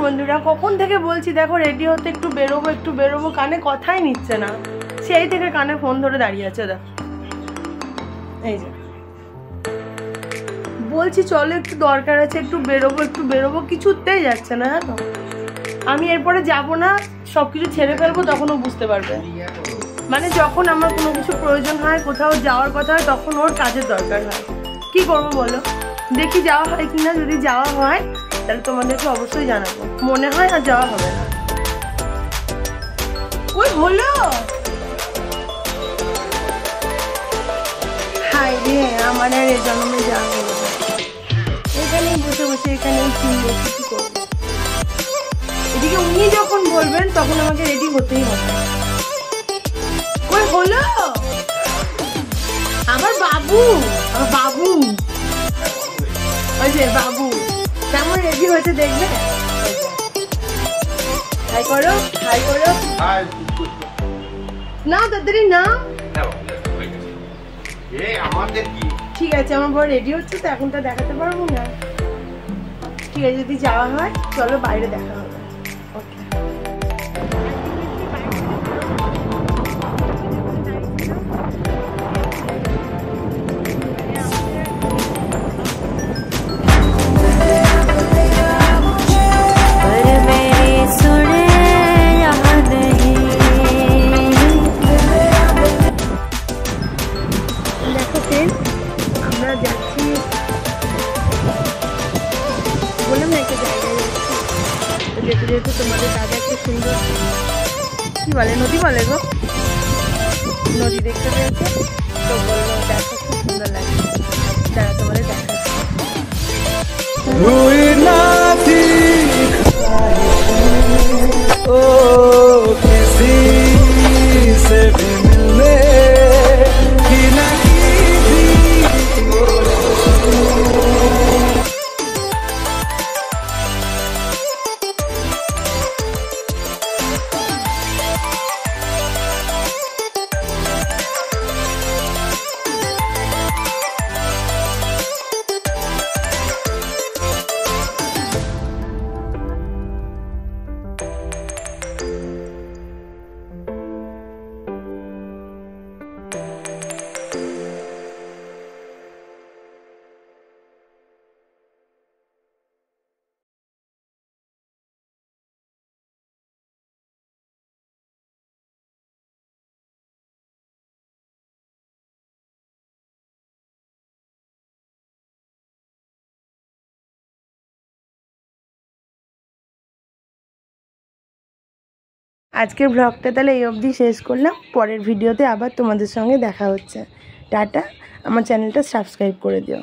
বন্ধুরা, কখন থেকে বলছি দেখো রেডি হতে একটু বেরোবো, কানে কথাই নিচ্ছে না। সেই থেকে কানে ফোন ধরে দাঁড়িয়ে আছে। দেখো এই যে বলছি চলো একটু দরকার আছে, একটু বেরোবো, কিছুতেই যাচ্ছে না। জানো আমি এরপরে যাবো না, সবকিছু ছেড়ে ফেলবো, তখনও বুঝতে পারবে। মানে যখন আমার কোনো কিছু প্রয়োজন হয়, কোথাও যাওয়ার কথা হয়, তখন ওর কাজের দরকার হয়। কি করবো বলো, দেখি যাওয়া হয় কিনা। যদি যাওয়া হয় তাহলে তোমাদেরকে অবশ্যই জানাবো। মনে হয় আর যাওয়া হবে না। ওই হলো হাই রে, আমার আর এ জন্মে যাওয়া হলো না। এখানেই বসে এখানেই কিনবো, কিছু করবো। এদিকে উনি যখন বলবেন তখন আমাকে রেডি হতেই হবে। ওই হলো আমার বাবু, ওই যে বাবু কেমন রেডি হয়েছে দেখবে। হাই করো না, তাড়াতাড়ি না। ঠিক আছে, আমার বড় রেডি হচ্ছে তো, এখন তো দেখাতে পারবো না। ঠিক আছে, যদি যাওয়া হয় চলো বাইরে দেখা হবে। ওকে। আমরা যাচ্ছি, বললাম না একটা জায়গায় যাচ্ছি। যেহেতু তোমাদের দাদা একটা সুন্দর কি বলে, নদী বলে গো, নদী দেখতে পেয়েছে, তো বললো দেখো খুব সুন্দর লাগে, তারা তোমাদের দেখাচ্ছে। আজকের ব্লগটা তাহলে এই অবধি শেষ করলাম। পরের ভিডিওতে আবার তোমাদের সঙ্গে দেখা হচ্ছে। টাটা। আমার চ্যানেলটা সাবস্ক্রাইব করে দিও।